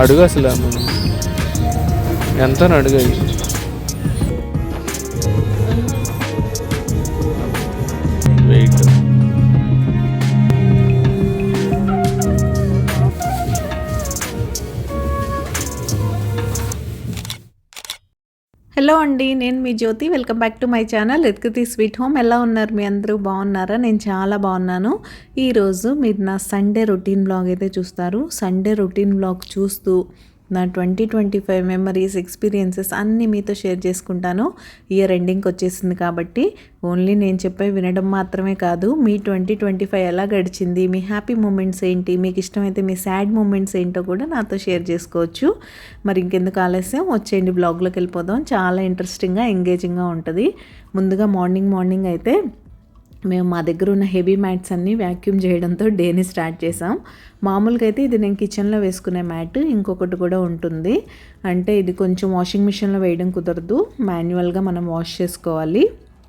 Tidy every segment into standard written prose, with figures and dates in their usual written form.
అడుగు అసలు ఎంత అడుగు వెయిట్. హలో అండి, నేను మీ Jyoti. Welcome back to my channel Ritkriti sweet home. ఎలా ఉన్నారు మీ అందరూ? బాగున్నారా? నేను చాలా బాగున్నాను. ఈరోజు మీరు నా సండే రొటీన్ బ్లాగ్ అయితే చూస్తారు. సండే రొటీన్ బ్లాగ్ చూస్తూ నా 2025 మెమరీస్, ఎక్స్పీరియన్సెస్ అన్నీ మీతో షేర్ చేసుకుంటాను. ఇయర్ ఎండింగ్కి వచ్చేసింది కాబట్టి ఓన్లీ నేను చెప్పే వినడం మాత్రమే కాదు, మీ 2025 ఎలా గడిచింది, మీ హ్యాపీ మూమెంట్స్ ఏంటి, మీకు ఇష్టమైతే మీ సాడ్ మూమెంట్స్ ఏంటో కూడా నాతో షేర్ చేసుకోవచ్చు. మరి ఇంకెందుకు ఆలస్యం, వచ్చేయండి బ్లాగ్లోకి వెళ్ళిపోదాం. చాలా ఇంట్రెస్టింగ్గా, ఎంగేజింగ్గా ఉంటుంది. ముందుగా మార్నింగ్ అయితే మేము మా దగ్గర ఉన్న హెవీ మ్యాట్స్ అన్నీ వ్యాక్యూమ్ చేయడంతో డేని స్టార్ట్ చేసాం. మామూలుగా అయితే ఇది నేను కిచెన్లో వేసుకునే మ్యాట్. ఇంకొకటి కూడా ఉంటుంది, అంటే ఇది కొంచెం వాషింగ్ మిషన్లో వేయడం కుదరదు, మాన్యువల్గా మనం వాష్ చేసుకోవాలి.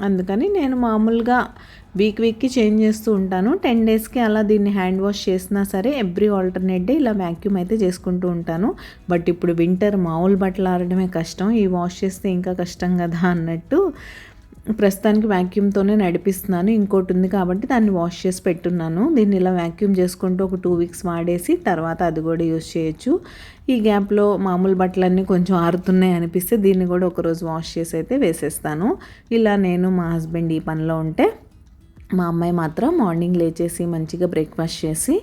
అందుకని నేను మామూలుగా వీక్కి చేంజ్ చేస్తూ ఉంటాను. 10 డేస్కి అలా దీన్ని హ్యాండ్ వాష్ చేసినా సరే ఎవ్రీ ఆల్టర్నేట్ డే ఇలా వ్యాక్యూమ్ అయితే చేసుకుంటూ ఉంటాను. బట్ ఇప్పుడు వింటర్, మామూలు బట్టలు ఆరడమే కష్టం, ఈ వాష్ చేస్తే ఇంకా కష్టం కదా అన్నట్టు ప్రస్తుతానికి వ్యాక్యూమ్తోనే నడిపిస్తున్నాను. ఇంకోటి ఉంది కాబట్టి దాన్ని వాష్ చేసి పెట్టున్నాను. దీన్ని ఇలా వ్యాక్యూమ్ చేసుకుంటూ ఒక 2 వీక్స్ వాడేసి తర్వాత అది కూడా యూజ్ చేయొచ్చు. ఈ గ్యాప్లో మామూలు బట్టలన్నీ కొంచెం ఆరుతున్నాయి అనిపిస్తే దీన్ని కూడా ఒకరోజు వాష్ చేసి అయితే వేసేస్తాను. ఇలా నేను మా హస్బెండ్ ఈ పనిలో ఉంటే, మా అమ్మాయి మాత్రం మార్నింగ్ లేచేసి మంచిగా బ్రేక్ఫాస్ట్ చేసి,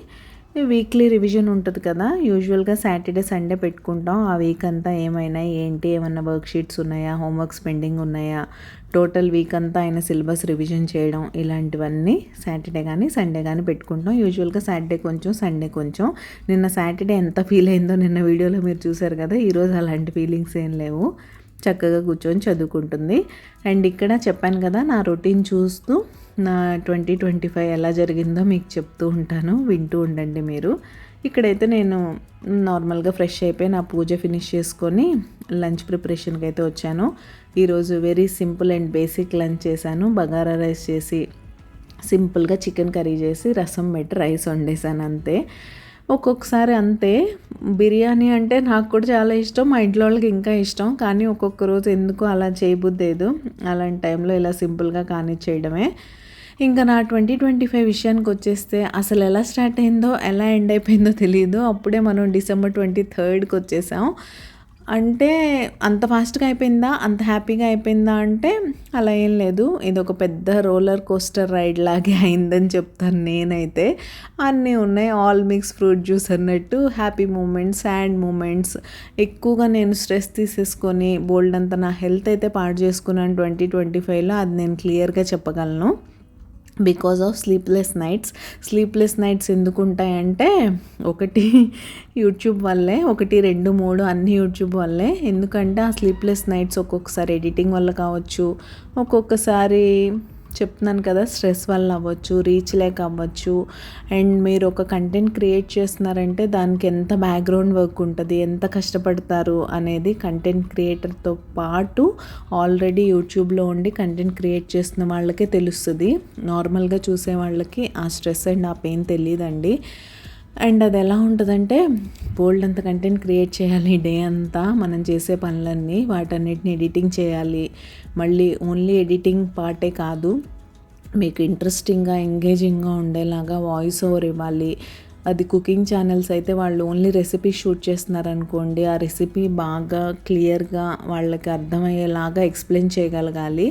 వీక్లీ రివిజన్ ఉంటుంది కదా, యూజువల్గా సాటర్డే సండే పెట్టుకుంటాం. ఆ వీక్ అంతా ఏమైనా ఏంటి, ఏమన్నా వర్క్ షీట్స్ ఉన్నాయా, హోంవర్క్స్ పెండింగ్ ఉన్నాయా, టోటల్ వీక్ అంతా ఆయన సిలబస్ రివిజన్ చేయడం, ఇలాంటివన్నీ సాటర్డే కానీ సండే కానీ పెట్టుకుంటాం. యూజువల్గా సాటర్డే కొంచెం, సండే కొంచెం. నిన్న సాటర్డే ఎంత ఫీల్ అయిందో నిన్న వీడియోలో మీరు చూసారు కదా. ఈరోజు అలాంటి ఫీలింగ్స్ ఏం లేవు, చక్కగా కూర్చొని చదువుకుంటుంది. అండ్ ఇక్కడ చెప్పాను కదా, నా రొటీన్ చూస్తూ నా 2025 ఎలా జరిగిందో మీకు చెప్తూ ఉంటాను, వింటూ ఉండండి మీరు. ఇక్కడైతే నేను నార్మల్గా ఫ్రెష్ అయిపోయి నా పూజ ఫినిష్ చేసుకొని లంచ్ ప్రిపరేషన్కి అయితే వచ్చాను. ఈరోజు very simple and basic lunch చేశాను. బగారా రైస్ చేసి, సింపుల్గా చికెన్ కర్రీ చేసి, రసం పెట్టి రైస్ వండేసాను అంతే. ఒక్కొక్కసారి అంతే, బిర్యానీ అంటే నాకు కూడా చాలా ఇష్టం, మా ఇంట్లో వాళ్ళకి ఇంకా ఇష్టం. కానీ ఒక్కొక్క రోజు ఎందుకు అలా చేయబుద్దేదు, అలాంటి టైంలో ఇలా సింపుల్గా కానిచ్చేయడమే. ఇంకా నా 2025 విషయానికి వచ్చేస్తే అసలు ఎలా స్టార్ట్ అయిందో ఎలా ఎండ్ అయిపోయిందో తెలియదు. అప్పుడే మనం December 23rdకి వచ్చేసాం. అంటే అంత ఫాస్ట్గా అయిపోయిందా, అంత హ్యాపీగా అయిపోయిందా అంటే అలా ఏం లేదు. ఇది ఒక పెద్ద రోలర్ కోస్టర్ రైడ్ లాగే అయిందని చెప్తాను నేనైతే. అన్నీ ఉన్నాయి, ఆల్ మిక్స్ ఫ్రూట్ జ్యూస్ అన్నట్టు. Happy moments, sad moments. ఎక్కువగా నేను స్ట్రెస్ తీసేసుకొని బోల్డ్ అంతా నా హెల్త్ అయితే పాడు చేసుకున్నాను 2025లో, అది నేను క్లియర్గా చెప్పగలను. బికాజ్ ఆఫ్ స్లీప్లెస్ నైట్స్ ఎందుకు ఉంటాయంటే, ఒకటి యూట్యూబ్ వల్లే, 1, 2, 3 అన్ని యూట్యూబ్ వల్లే. ఎందుకంటే ఆ స్లీప్లెస్ నైట్స్ ఒక్కొక్కసారి ఎడిటింగ్ వల్ల కావచ్చు, ఒక్కొక్కసారి చెప్తున్నాను కదా స్ట్రెస్ వల్ల అవ్వచ్చు, రీచ్ లేక అవ్వచ్చు. అండ్ మీరు ఒక కంటెంట్ క్రియేట్ చేస్తున్నారంటే దానికి ఎంత బ్యాక్గ్రౌండ్ వర్క్ ఉంటుంది, ఎంత కష్టపడతారు అనేది కంటెంట్ క్రియేటర్తో పాటు ఆల్రెడీ యూట్యూబ్లో ఉండి కంటెంట్ క్రియేట్ చేస్తున్న వాళ్ళకే తెలుస్తుంది. నార్మల్గా చూసే వాళ్ళకి ఆ స్ట్రెస్ అండ్ ఆ పెయిన్ తెలియదండి. అండ్ అది ఎలా ఉంటుందంటే, బోల్డ్ అంత కంటెంట్ క్రియేట్ చేయాలి డే అంతా, మనం చేసే పనులన్నీ వాటన్నిటిని ఎడిటింగ్ చేయాలి. మళ్ళీ ఓన్లీ ఎడిటింగ్ పార్టే కాదు, మీకు ఇంట్రెస్టింగ్గా, ఎంగేజింగ్గా ఉండేలాగా వాయిస్ ఓవర్ ఇవ్వాలి. అది కుకింగ్ ఛానల్స్ అయితే వాళ్ళు ఓన్లీ రెసిపీ షూట్ చేస్తున్నారనుకోండి, ఆ రెసిపీ బాగా క్లియర్గా వాళ్ళకి అర్థమయ్యేలాగా ఎక్స్ప్లెయిన్ చేయగలగాలి.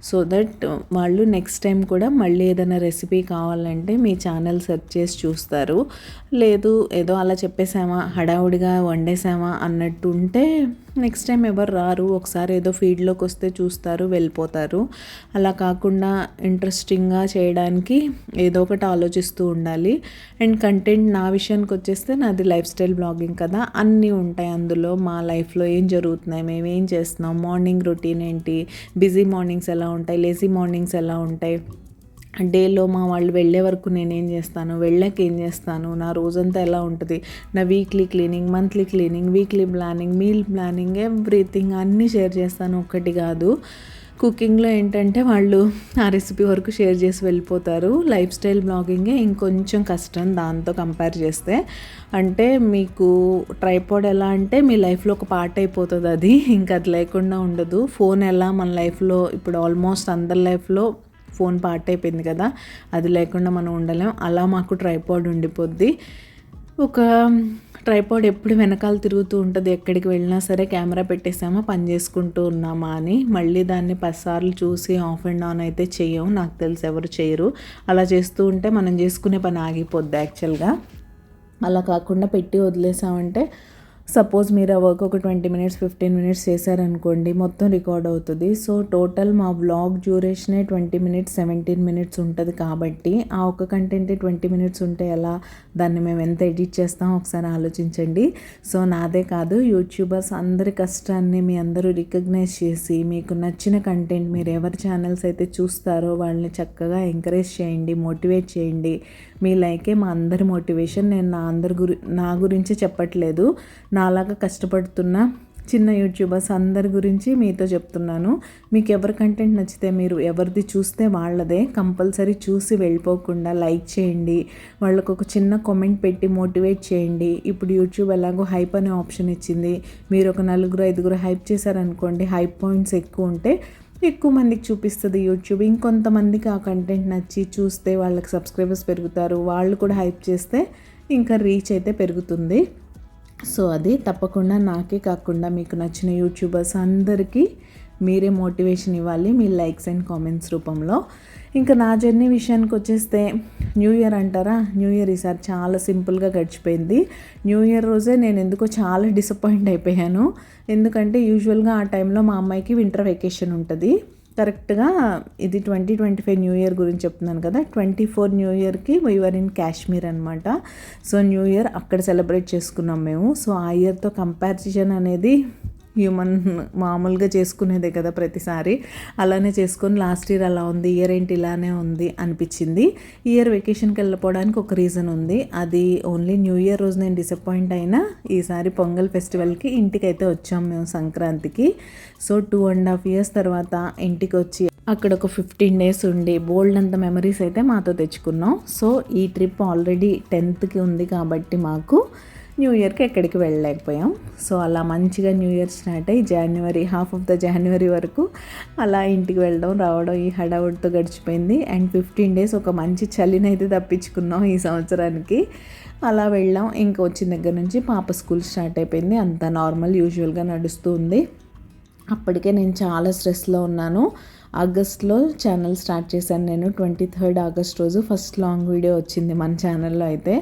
సో దట్ వాళ్ళు నెక్స్ట్ టైం కూడా మళ్ళీ ఏదైనా రెసిపీ కావాలంటే మీ ఛానల్ సెర్చ్ చేసి చూస్తారు. లేదు ఏదో అలా చెప్పేసామా, హడావుడిగా వండేసామా అన్నట్టు ఉంటే నెక్స్ట్ టైం ఎవరు రారు. ఒకసారి ఏదో ఫీడ్లోకి వస్తే చూస్తారు, వెళ్ళిపోతారు. అలా కాకుండా ఇంట్రెస్టింగ్గా చేయడానికి ఏదో ఒకటి ఆలోచిస్తూ ఉండాలి. అండ్ కంటెంట్ నా విషయానికి వచ్చేస్తే నాది లైఫ్ స్టైల్ బ్లాగింగ్ కదా, అన్నీ ఉంటాయి అందులో. మా లైఫ్లో ఏం జరుగుతున్నాయి, మేము ఏం చేస్తున్నాం, మార్నింగ్ రొటీన్ ఏంటి, బిజీ మార్నింగ్స్ ఎలా ఉంటాయి, లేజీ మార్నింగ్స్ ఎలా ఉంటాయి, డేలో మా వాళ్ళు వెళ్ళే వరకు నేనేం చేస్తాను, వెళ్ళాక ఏం చేస్తాను, నా రోజంతా ఎలా ఉంటుంది, నా weekly cleaning, monthly cleaning, weekly planning, meal planning, everything అన్నీ షేర్ చేస్తాను. ఒక్కటి కాదు. కుకింగ్లో ఏంటంటే వాళ్ళు ఆ రెసిపీ వరకు షేర్ చేసి వెళ్ళిపోతారు. లైఫ్ స్టైల్ బ్లాగింగే ఇంకొంచెం కష్టం దాంతో కంపేర్ చేస్తే. అంటే మీకు ట్రైపాడ్ ఎలా అంటే మీ లైఫ్లో ఒక పార్ట్ అయిపోతుంది. అది ఇంకా అది లేకుండా ఉండదు. ఫోన్ ఎలా మన లైఫ్లో ఇప్పుడు ఆల్మోస్ట్ అందరి లైఫ్లో ఫోన్ పార్ట్ అయిపోయింది కదా, అది లేకుండా మనం ఉండలేం. అలా మాకు ట్రైపాడ్ ఉండిపోద్ది. ఒక ట్రైపాడ్ ఎప్పుడు వెనకాల తిరుగుతూ ఉంటుంది. ఎక్కడికి వెళ్ళినా సరే కెమెరా పెట్టేసామా, పని చేసుకుంటూ ఉన్నామా అని. మళ్ళీ దాన్ని 10 సార్లు చూసి ఆఫ్ అండ్ ఆన్ అయితే చెయ్యం. నాకు తెలిసి ఎవరు చేయరు. అలా చేస్తూ ఉంటే మనం చేసుకునే పని ఆగిపోద్ది యాక్చువల్గా. అలా కాకుండా పెట్టి వదిలేసామంటే సపోజ్ మీరు ఆ వర్క్ ఒక 20 మినిట్స్ 15 మినిట్స్ చేశారనుకోండి, మొత్తం రికార్డ్ అవుతుంది. సో టోటల్ మా వ్లాగ్ డ్యూరేషనే 20 మినిట్స్ 17 మినిట్స్ ఉంటుంది. కాబట్టి ఆ ఒక్క కంటెంటే 20 మినిట్స్ ఉంటే ఎలా, దాన్ని మేము ఎంత ఎడిట్ చేస్తామో ఒకసారి ఆలోచించండి. సో నాదే కాదు, యూట్యూబర్స్ అందరి కష్టాన్ని మీ అందరూ రికగ్నైజ్ చేసి మీకు నచ్చిన కంటెంట్ మీరు ఎవరి ఛానల్స్ అయితే చూస్తారో వాళ్ళని చక్కగా ఎంకరేజ్ చేయండి, మోటివేట్ చేయండి. మీ లైకే మా అందరి మోటివేషన్. నేను నా గురించి చెప్పట్లేదు, నాలాగా కష్టపడుతున్న చిన్న యూట్యూబర్స్ అందరి గురించి మీతో చెప్తున్నాను. మీకు ఎవరి కంటెంట్ నచ్చితే మీరు ఎవరిది చూస్తే వాళ్ళదే కంపల్సరీ చూసి వెళ్ళిపోకుండా లైక్ చేయండి, వాళ్ళకు ఒక చిన్న కామెంట్ పెట్టి మోటివేట్ చేయండి. ఇప్పుడు యూట్యూబ్ ఎలాగో హైప్ అనే ఆప్షన్ ఇచ్చింది. మీరు ఒక 4-5 హైప్ చేశారనుకోండి, హైప్ పాయింట్స్ ఎక్కువ ఉంటే ఎక్కువ మందికి చూపిస్తుంది యూట్యూబ్. ఇంకొంతమందికి ఆ కంటెంట్ నచ్చి చూస్తే వాళ్ళకి సబ్స్క్రైబర్స్ పెరుగుతారు. వాళ్ళు కూడా హైప్ చేస్తే ఇంకా రీచ్ అయితే పెరుగుతుంది. సో అది తప్పకుండా నాకే కాకుండా మీకు నచ్చిన యూట్యూబర్స్ అందరికీ మీరే మోటివేషన్ ఇవ్వాలి మీ లైక్స్ అండ్ కామెంట్స్ రూపంలో. ఇంకా నా జర్నీ విషయానికి వచ్చేస్తే న్యూ ఇయర్ అంటారా, న్యూ ఇయర్ ఈసారి చాలా సింపుల్గా గడిచిపోయింది. న్యూ ఇయర్ రోజే నేను ఎందుకో చాలా డిసప్పాయింట్ అయిపోయాను. ఎందుకంటే యూజువల్గా ఆ టైంలో మా అమ్మాయికి వింటర్ వెకేషన్ ఉంటుంది. కరెక్ట్గా ఇది 2025 న్యూ ఇయర్ గురించి చెప్తున్నాను కదా, 24 న్యూ ఇయర్కి వీఆర్ ఇన్ కాశ్మీర్ అనమాట. సో న్యూ ఇయర్ అక్కడ సెలబ్రేట్ చేసుకున్నాం మేము. సో ఆ ఇయర్తో కంపారిజన్ అనేది హ్యూమన్ మామూలుగా చేసుకునేదే కదా ప్రతిసారి, అలానే చేసుకొని లాస్ట్ ఇయర్ అలా ఉంది, ఇయర్ ఏంటి ఇలానే ఉంది అనిపించింది. ఇయర్ వెకేషన్కి వెళ్ళిపోవడానికి ఒక రీజన్ ఉంది. అది ఓన్లీ న్యూ ఇయర్ రోజు నేను డిసప్పాయింట్ అయినా ఈసారి పొంగల్ ఫెస్టివల్కి ఇంటికైతే వచ్చాం మేము సంక్రాంతికి. సో 2.5 years తర్వాత ఇంటికి వచ్చి అక్కడ ఒక 15 days ఉండి బోల్డ్ అంత మెమరీస్ అయితే మాతో తెచ్చుకున్నాం. సో ఈ ట్రిప్ ఆల్రెడీ 10th ఉంది కాబట్టి మాకు న్యూ ఇయర్కి ఎక్కడికి వెళ్ళలేకపోయాం. సో అలా మంచిగా న్యూ ఇయర్ స్టార్ట్ అయ్యి January, half of the January వరకు అలా ఇంటికి వెళ్ళడం రావడం ఈ హడావుడితో గడిచిపోయింది. అండ్ 15 days ఒక మంచి చలిని అయితే తప్పించుకున్నాం ఈ సంవత్సరానికి. అలా వెళ్ళాం. ఇంకా వచ్చిన దగ్గర నుంచి పాప స్కూల్ స్టార్ట్ అయిపోయింది. అంతా నార్మల్ యూజువల్గా నడుస్తూ ఉంది. అప్పటికే నేను చాలా స్ట్రెస్లో ఉన్నాను. ఆగస్ట్లో ఛానల్ స్టార్ట్ చేశాను నేను. 23rd August రోజు ఫస్ట్ లాంగ్ వీడియో వచ్చింది మన ఛానల్లో. అయితే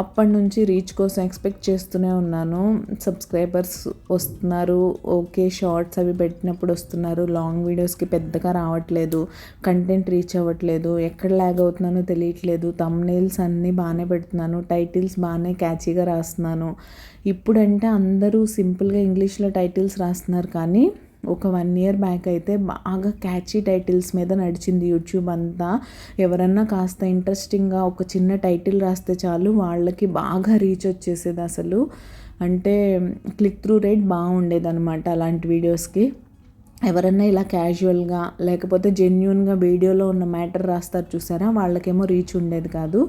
అప్పటి నుంచి రీచ్ కోసం ఎక్స్పెక్ట్ చేస్తూనే ఉన్నాను. సబ్స్క్రైబర్స్ వస్తున్నారు, ఓకే, షార్ట్స్ అవి పెట్టినప్పుడు వస్తున్నారు, లాంగ్ వీడియోస్కి పెద్దగా రావట్లేదు, కంటెంట్ రీచ్ అవ్వట్లేదు, ఎక్కడ ల్యాగ్ అవుతున్నానో తెలియట్లేదు, థంబ్నెయిల్స్ అన్నీ బాగానే పెడుతున్నాను, టైటిల్స్ బాగానే క్యాచీగా రాస్తున్నాను. ఇప్పుడంటే అందరూ సింపుల్గా ఇంగ్లీష్లో టైటిల్స్ రాస్తున్నారు, కానీ ఒక 1 year బ్యాక్ అయితే బాగా క్యాచీ టైటిల్స్ మీద నడిచింది యూట్యూబ్ అంతా. ఎవరన్నా కాస్త ఇంట్రెస్టింగ్గా ఒక చిన్న టైటిల్ రాస్తే చాలు వాళ్ళకి బాగా రీచ్ వచ్చేసేది. అసలు అంటే క్లిక్ త్రూ రేట్ బాగుండేది అనమాట అలాంటి వీడియోస్కి. ఎవరన్నా ఇలా క్యాజువల్గా లేకపోతే జెన్యూన్గా వీడియోలో ఉన్న మ్యాటర్ రాస్తారు చూసారా, వాళ్ళకేమో రీచ్ ఉండేది కాదు.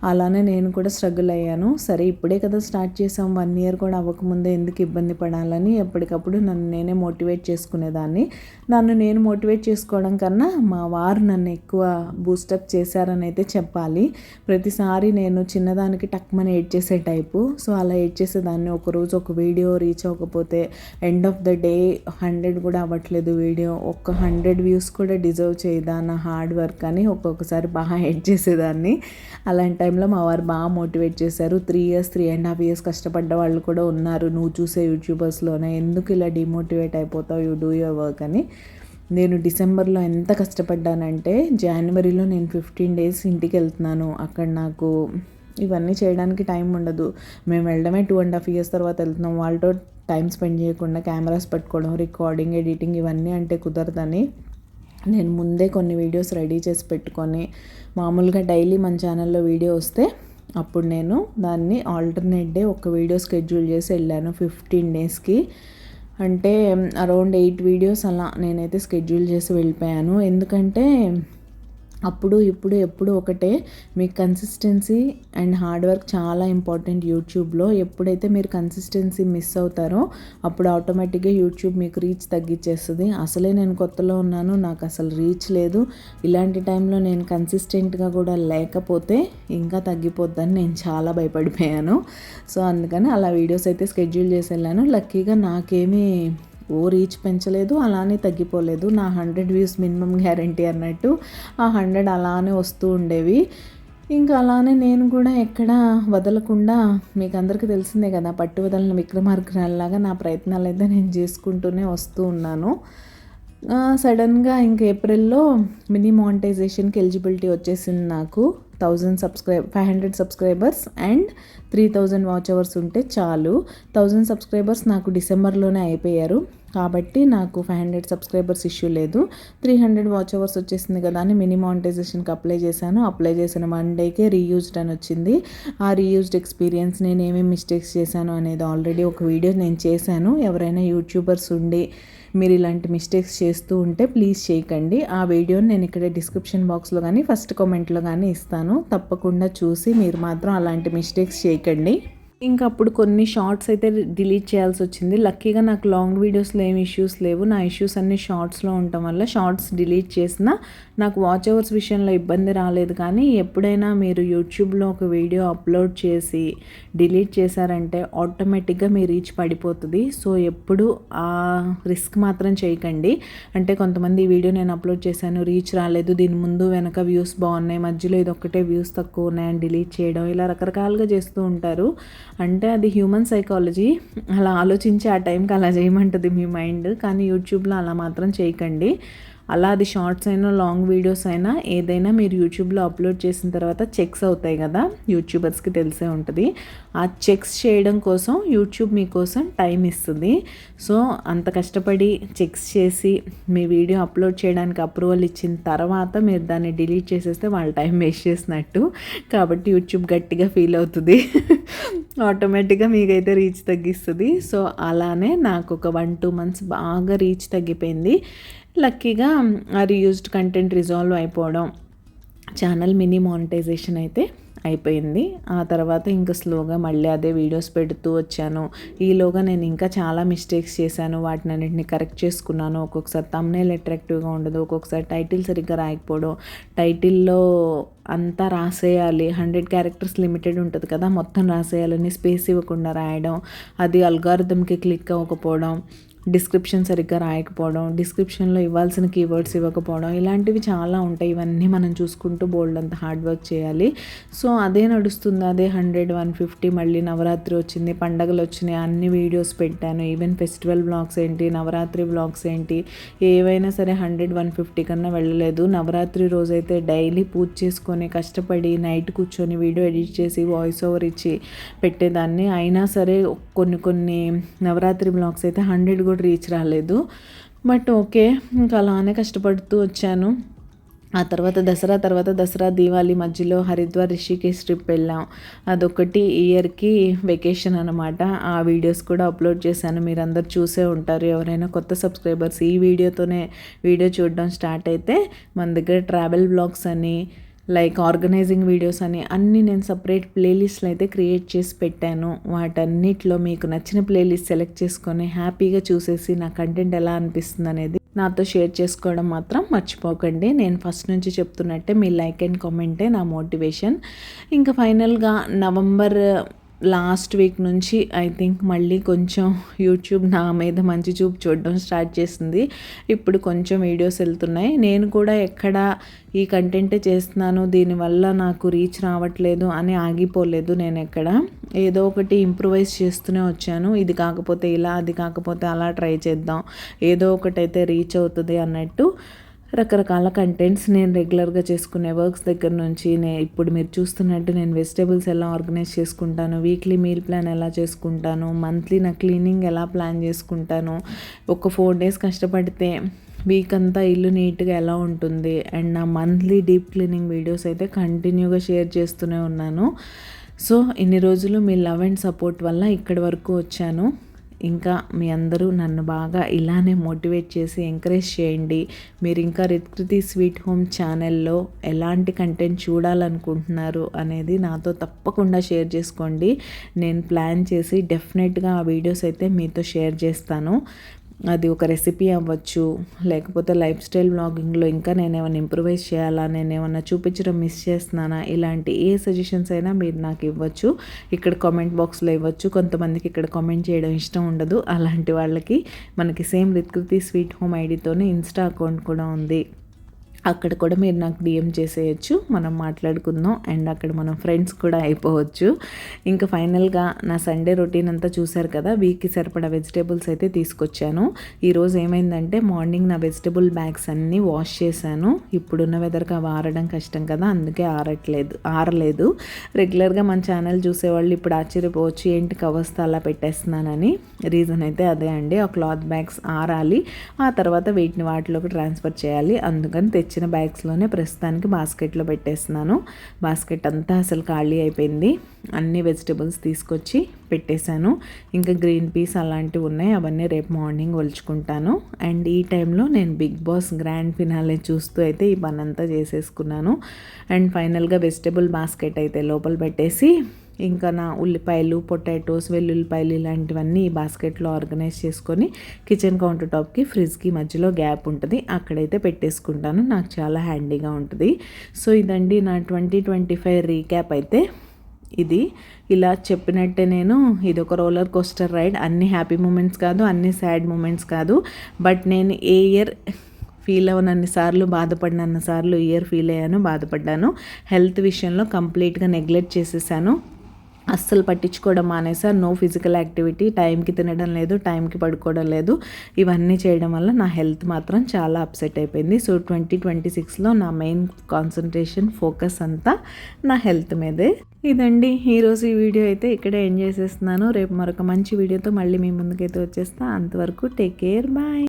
అలానే నేను కూడా స్ట్రగుల్ అయ్యాను. సరే ఇప్పుడే కదా స్టార్ట్ చేసాం, 1 year కూడా అవ్వకముందే ఎందుకు ఇబ్బంది పడాలని ఎప్పటికప్పుడు నన్ను నేనే మోటివేట్ చేసుకునేదాన్ని. నన్ను నేను మోటివేట్ చేసుకోవడం కన్నా మా వారు నన్ను ఎక్కువ బూస్టప్ చేశారని అయితే చెప్పాలి. ప్రతిసారి నేను చిన్నదానికి టక్మని ఎడ్ చేసే టైపు. సో అలా ఎడ్ చేసేదాన్ని. ఒకరోజు ఒక వీడియో రీచ్ అవ్వకపోతే ఎండ్ ఆఫ్ ద డే 100 కూడా అవ్వట్లేదు, చేయలేదు వీడియో, ఒక్క 100 వ్యూస్ కూడా డిజర్వ్ చేయదా నా హార్డ్ వర్క్ అని ఒక్కొక్కసారి బాగా ఎడ్ చేసేదాన్ని. అలాంటి టైంలో మా వారు బాగా మోటివేట్ చేశారు. 3 ఇయర్స్ 3.5 ఇయర్స్ కష్టపడ్డ వాళ్ళు కూడా ఉన్నారు నువ్వు చూసే యూట్యూబర్స్లోనే, ఎందుకు ఇలా డిమోటివేట్ అయిపోతావు, యూ డూ యువర్ వర్క్ అని. నేను డిసెంబర్లో ఎంత కష్టపడ్డానంటే జనవరిలో నేను 15 డేస్ ఇంటికి వెళ్తున్నాను. అక్కడ నాకు ఇవన్నీ చేయడానికి టైం ఉండదు. మేము వెళ్ళడమే 2.5 ఇయర్స్ తర్వాత వెళ్తున్నాం. వాళ్ళతో టైం స్పెండ్ చేయకుండా కెమెరాస్ పట్టుకోవడం, రికార్డింగ్, ఎడిటింగ్ ఇవన్నీ అంటే కుదరదని నేను ముందే కొన్ని వీడియోస్ రెడీ చేసి పెట్టుకొని, మామూలుగా డైలీ మన ఛానల్లో వీడియో వస్తే అప్పుడు నేను దాన్ని ఆల్టర్నేట్ డే ఒక వీడియో షెడ్యూల్ చేసి వెళ్ళాను 15 డేస్కి. అంటే అరౌండ్ 8 వీడియోస్ అలా నేనైతే షెడ్యూల్ చేసి వెళ్ళిపోయాను. ఎందుకంటే అప్పుడు ఇప్పుడు ఎప్పుడు ఒకటే, మీకు కన్సిస్టెన్సీ అండ్ హార్డ్ వర్క్ చాలా ఇంపార్టెంట్ యూట్యూబ్లో. ఎప్పుడైతే మీరు కన్సిస్టెన్సీ మిస్ అవుతారో అప్పుడు ఆటోమేటిక్గా యూట్యూబ్ మీకు రీచ్ తగ్గించేస్తుంది. అసలే నేను కొత్తలో ఉన్నాను, నాకు అసలు రీచ్ లేదు. ఇలాంటి టైంలో నేను కన్సిస్టెంట్గా కూడా లేకపోతే ఇంకా తగ్గిపోద్దని నేను చాలా భయపడిపోయాను. సో అందుకని అలా వీడియోస్ అయితే షెడ్యూల్ చేసి వెళ్ళాను. లక్కీగా నాకేమీ రీచ్ పెంచలేదు, అలానే తగ్గిపోలేదు. నా 100 వ్యూస్ మినిమం గ్యారంటీ అన్నట్టు ఆ 100 అలానే వస్తూ ఉండేవి. ఇంకా అలానే నేను కూడా ఎక్కడ వదలకుండా, మీకు అందరికీ తెలిసిందే కదా, పట్టు వదలని విక్రమార్కురాల్లాగా నా ప్రయత్నాలు అయితే నేను చేసుకుంటూనే వస్తూ ఉన్నాను. సడన్గా ఇంక ఏప్రిల్లో మినీ మానిటైజేషన్కి ఎలిజిబిలిటీ వచ్చేసింది నాకు. 500 సబ్స్క్రైబర్స్ అండ్ 3000 వాచ్ అవర్స్ ఉంటే చాలు. 1000 సబ్స్క్రైబర్స్ నాకు డిసెంబర్లోనే అయిపోయారు కాబట్టి నాకు 500 సబ్స్క్రైబర్స్ ఇష్యూ లేదు. 300 వాచ్ అవర్స్ వచ్చేసింది కదా అని మినీ మానిటైజేషన్కి అప్లై చేశాను. అప్లై చేసిన 1 డేకే రీయూజ్డ్ అని వచ్చింది. ఆ రీయూజ్డ్ ఎక్స్పీరియన్స్, నేను ఏమేమి మిస్టేక్స్ చేశాను అనేది ఆల్రెడీ ఒక వీడియో నేను చేశాను. ఎవరైనా యూట్యూబర్స్ ఉండి మీరు ఇలాంటి మిస్టేక్స్ చేస్తూ ఉంటే ప్లీజ్ చేయకండి. ఆ వీడియోని నేను ఇక్కడ డిస్క్రిప్షన్ బాక్స్లో కానీ ఫస్ట్ కామెంట్లో కానీ ఇస్తాను. తప్పకుండా చూసి మీరు మాత్రం అలాంటి మిస్టేక్స్ చేయకండి. ఇంకా అప్పుడు కొన్ని షార్ట్స్ అయితే డిలీట్ చేయాల్సి వచ్చింది. లక్కీగా నాకు లాంగ్ వీడియోస్లో ఏమి ఇష్యూస్ లేవు. నా ఇష్యూస్ అన్నీ షార్ట్స్లో ఉండటం వల్ల షార్ట్స్ డిలీట్ చేసినా నాకు వాచ్ అవర్స్ విషయంలో ఇబ్బంది రాలేదు. కానీ ఎప్పుడైనా మీరు యూట్యూబ్లో ఒక వీడియో అప్లోడ్ చేసి డిలీట్ చేశారంటే ఆటోమేటిక్గా మీ రీచ్ పడిపోతుంది. సో ఎప్పుడు ఆ రిస్క్ మాత్రం చేయకండి. అంటే కొంతమంది ఈ వీడియో నేను అప్లోడ్ చేశాను, రీచ్ రాలేదు, దీని ముందు వెనక వ్యూస్ బాగున్నాయి, మధ్యలో ఇది ఒక్కటే వ్యూస్ తక్కువ ఉన్నాయని డిలీట్ చేయడం, ఇలా రకరకాలుగా చేస్తూ ఉంటారు. అంటే అది హ్యూమన్ సైకాలజీ, అలా ఆలోచించి ఆ టైంకి అలా చేయమంటుంది మీ మైండ్. కానీ యూట్యూబ్లో అలా మాత్రం చేయకండి. అలా అది షార్ట్స్ అయినా లాంగ్ వీడియోస్ అయినా ఏదైనా మీరు యూట్యూబ్లో అప్లోడ్ చేసిన తర్వాత చెక్స్ అవుతాయి కదా, యూట్యూబర్స్కి తెలిసే ఉంటుంది. ఆ చెక్స్ చేయడం కోసం యూట్యూబ్ మీకోసం టైం ఇస్తుంది. సో అంత కష్టపడి చెక్స్ చేసి మీ వీడియో అప్లోడ్ చేయడానికి అప్రూవల్ ఇచ్చిన తర్వాత మీరు దాన్ని డిలీట్ చేసేస్తే వాళ్ళ టైం వేస్ట్ చేసినట్టు. కాబట్టి యూట్యూబ్ గట్టిగా ఫీల్ అవుతుంది, ఆటోమేటిక్గా మీకైతే రీచ్ తగ్గిస్తుంది. సో అలానే నాకు ఒక 1-2 మంత్స్ బాగా రీచ్ తగ్గిపోయింది. లక్కీగా ఆ రీయూజ్డ్ కంటెంట్ రిజాల్వ్ అయిపోవడం, ఛానల్ మినీ మానిటైజేషన్ అయితే అయిపోయింది. ఆ తర్వాత ఇంకా స్లోగా మళ్ళీ అదే వీడియోస్ పెడుతూ వచ్చాను. ఈలోగా నేను ఇంకా చాలా మిస్టేక్స్ చేశాను, వాటిని అన్నింటినీ కరెక్ట్ చేసుకున్నాను. ఒక్కొక్కసారి థంబ్నెయిల్ అట్రాక్టివ్గా ఉండదు, ఒక్కొక్కసారి టైటిల్ సరిగ్గా రాయకపోవడం, టైటిల్లో అంతా రాసేయాలి, 100 క్యారెక్టర్స్ లిమిటెడ్ ఉంటుంది కదా, మొత్తం రాసేయాలని స్పేస్ ఇవ్వకుండా రాయడం, అది అల్గారిథంకి క్లిక్ అవ్వకపోవడం, డిస్క్రిప్షన్ సరిగ్గా రాయకపోవడం, డిస్క్రిప్షన్లో ఇవ్వాల్సిన కీవర్డ్స్ ఇవ్వకపోవడం, ఇలాంటివి చాలా ఉంటాయి. ఇవన్నీ మనం చూసుకుంటూ బోల్డ్ అంత హార్డ్ వర్క్ చేయాలి. సో అదే నడుస్తుంది, అదే 100-150. మళ్ళీ నవరాత్రి వచ్చింది, పండగలు వచ్చినాయి, అన్ని వీడియోస్ పెట్టాను. ఈవెన్ ఫెస్టివల్ వ్లాగ్స్ ఏంటి, నవరాత్రి వ్లాగ్స్ ఏంటి, ఏవైనా సరే 100-150 కన్నా వెళ్ళలేదు. నవరాత్రి రోజైతే డైలీ పూజ చేసుకొని కష్టపడి నైట్ కూర్చొని వీడియో ఎడిట్ చేసి వాయిస్ ఓవర్ ఇచ్చి పెట్టేదాన్ని. అయినా సరే కొన్ని నవరాత్రి వ్లాగ్స్ అయితే 100 కూడా రీచ్ రాలేదు. బట్ ఓకే, ఇంకా అలానే కష్టపడుతూ వచ్చాను. ఆ తర్వాత దసరా దీవాళి మధ్యలో హరిద్వార్ రిషికేశ్ ట్రిప్ వెళ్ళాం. అదొకటి ఇయర్కి వెకేషన్ అనమాట. ఆ వీడియోస్ కూడా అప్లోడ్ చేశాను, మీరందరూ చూసే ఉంటారు. ఎవరైనా కొత్త సబ్స్క్రైబర్స్ ఈ వీడియోతోనే వీడియో చూడడం స్టార్ట్ అయితే మన దగ్గర ట్రావెల్ బ్లాగ్స్ అని, లైక్ ఆర్గనైజింగ్ వీడియోస్ అని అన్నీ నేను సపరేట్ ప్లేలిస్ట్లు అయితే క్రియేట్ చేసి పెట్టాను. వాటన్నిటిలో మీకు నచ్చిన ప్లేలిస్ట్ సెలెక్ట్ చేసుకొని హ్యాపీగా చూసేసి నా కంటెంట్ ఎలా అనిపిస్తుంది అనేది నాతో షేర్ చేసుకోవడం మాత్రం మర్చిపోకండి. నేను ఫస్ట్ నుంచి చెప్తున్నట్టే మీ లైక్ అండ్ కామెంటే నా మోటివేషన్. ఇంకా ఫైనల్గా నవంబర్ లాస్ట్ వీక్ నుంచి ఐ థింక్ మళ్ళీ కొంచెం యూట్యూబ్ నా మీద మంచి చూపు చూడడం స్టార్ట్ చేసింది. ఇప్పుడు కొంచెం వీడియోస్ వెళ్తున్నాయి. నేను కూడా ఎక్కడ ఈ కంటెంటే చేస్తున్నాను, దీనివల్ల నాకు రీచ్ రావట్లేదు అని ఆగిపోలేదు. నేను ఎక్కడ ఏదో ఒకటి ఇంప్రూవైజ్ చేస్తూనే వచ్చాను. ఇది కాకపోతే ఇలా, అది కాకపోతే అలా ట్రై చేద్దాం, ఏదో ఒకటైతే రీచ్ అవుతుంది అన్నట్టు రకరకాల కంటెంట్స్ నేను రెగ్యులర్గా చేసుకునే వర్క్స్ దగ్గర నుంచి ఇప్పుడు మీరు చూస్తున్నట్టు నేను వెజిటేబుల్స్ ఎలా ఆర్గనైజ్ చేసుకుంటాను, వీక్లీ మీల్ ప్లాన్ ఎలా చేసుకుంటాను, మంత్లీ నా క్లీనింగ్ ఎలా ప్లాన్ చేసుకుంటాను, ఒక 4 days కష్టపడితే వీక్ అంతా ఇల్లు నీట్గా ఎలా ఉంటుంది, అండ్ నా మంత్లీ డీప్ క్లీనింగ్ వీడియోస్ అయితే కంటిన్యూగా షేర్ చేస్తూనే ఉన్నాను. సో ఇన్ని రోజులు మీ లవ్ అండ్ సపోర్ట్ వల్ల ఇక్కడి వరకు వచ్చాను. ఇంకా మీ అందరూ నన్ను బాగా ఇలానే మోటివేట్ చేసి ఎంకరేజ్ చేయండి. మీరు ఇంకా రిత్కృతి స్వీట్ హోమ్ ఛానల్లో ఎలాంటి కంటెంట్ చూడాలనుకుంటున్నారు అనేది నాతో తప్పకుండా షేర్ చేసుకోండి. నేను ప్లాన్ చేసి డెఫినెట్గా ఆ వీడియోస్ అయితే మీతో షేర్ చేస్తాను. అది ఒక రెసిపీ అవ్వచ్చు, లేకపోతే లైఫ్ స్టైల్ వ్లాగింగ్లో ఇంకా నేను ఏమైనా ఇంప్రూవైజ్ చేయాలా, నేను ఏమైనా చూపించడం మిస్ చేస్తున్నానా, ఇలాంటి ఏ సజెషన్స్ అయినా మీరు నాకు ఇవ్వచ్చు. ఇక్కడ కామెంట్ బాక్స్లో ఇవ్వచ్చు. కొంతమందికి ఇక్కడ కామెంట్ చేయడం ఇష్టం ఉండదు. అలాంటి వాళ్ళకి మనకి సేమ్ రిత్కృతి స్వీట్ హోమ్ ఐడితోనే ఇన్స్టా అకౌంట్ కూడా ఉంది. అక్కడ కూడా మీరు నాకు డిఎం చేసేయచ్చు, మనం మాట్లాడుకుందాం, అండ్ అక్కడ మనం ఫ్రెండ్స్ కూడా అయిపోవచ్చు. ఇంకా ఫైనల్గా నా సండే రొటీన్ అంతా చూశారు కదా. వీక్కి సరిపడా వెజిటేబుల్స్ అయితే తీసుకొచ్చాను. ఈరోజు ఏమైందంటే మార్నింగ్ నా వెజిటేబుల్ బ్యాగ్స్ అన్నీ వాష్ చేశాను. ఇప్పుడున్న వెదర్కి అవి ఆరడం కష్టం కదా, అందుకే ఆరలేదు. రెగ్యులర్గా మన ఛానల్ చూసేవాళ్ళు ఇప్పుడు ఆశ్చర్యపోవచ్చు, ఏంటి కవర్స్ అలా పెట్టేస్తున్నానని. రీజన్ అయితే అదే అండి, ఆ క్లాత్ బ్యాగ్స్ ఆరాలి, ఆ తర్వాత వీటిని వాటిలోకి ట్రాన్స్ఫర్ చేయాలి. అందుకని తెచ్చిన బ్యాగ్స్లోనే ప్రస్తుతానికి బాస్కెట్లో పెట్టేస్తున్నాను. బాస్కెట్ అంతా అసలు ఖాళీ అయిపోయింది. అన్ని వెజిటేబుల్స్ తీసుకొచ్చి పెట్టేశాను. ఇంకా గ్రీన్ పీస్ అలాంటివి ఉన్నాయి, అవన్నీ రేపు మార్నింగ్ ఒలుచుకుంటాను. అండ్ ఈ టైంలో నేను బిగ్ బాస్ గ్రాండ్ ఫినాలే చూస్తూ అయితే ఈ పని అంతా చేసేసుకున్నాను. అండ్ ఫైనల్గా వెజిటేబుల్ బాస్కెట్ అయితే లోపల పెట్టేసి ఇంకా నా ఉల్లిపాయలు, పొటాటోస్, వెల్లుల్లిపాయలు ఇలాంటివన్నీ ఈ బాస్కెట్లో ఆర్గనైజ్ చేసుకొని కిచెన్ కౌంటర్ టాప్కి ఫ్రిడ్జ్కి మధ్యలో గ్యాప్ ఉంటుంది, అక్కడైతే పెట్టేసుకుంటాను. నాకు చాలా హ్యాండీగా ఉంటుంది. సో ఇదండి నా 2025 రీక్యాప్ అయితే. ఇది ఇలా చెప్పినట్టే ఇది ఒక రోలర్ కోస్టర్ రైడ్. అన్ని హ్యాపీ మూమెంట్స్ కాదు, అన్ని సాడ్ మూమెంట్స్ కాదు. బట్ నేను ఏ ఇయర్ ఫీల్ అవ్వనన్నిసార్లు, బాధపడినన్నిసార్లు ఇయర్ ఫీల్ అయ్యాను, బాధపడ్డాను. హెల్త్ విషయంలో కంప్లీట్గా నెగ్లెక్ట్ చేసేసాను. అస్సలు పట్టించుకోవడం మానేసాను. నో ఫిజికల్ యాక్టివిటీ, టైంకి తినడం లేదు, టైంకి పడుకోవడం లేదు. ఇవన్నీ చేయడం వల్ల నా హెల్త్ మాత్రం చాలా అప్సెట్ అయిపోయింది. సో 2026లో నా మెయిన్ కాన్సన్ట్రేషన్, ఫోకస్ అంతా నా హెల్త్ మీదే. ఇదండి ఈరోజు ఈ వీడియో అయితే ఇక్కడే ఎండ్ చేసేస్తున్నాను. రేపు మరొక మంచి వీడియోతో మళ్ళీ మీ ముందుకైతే వచ్చేస్తా. అంతవరకు టేక్ కేర్, బాయ్.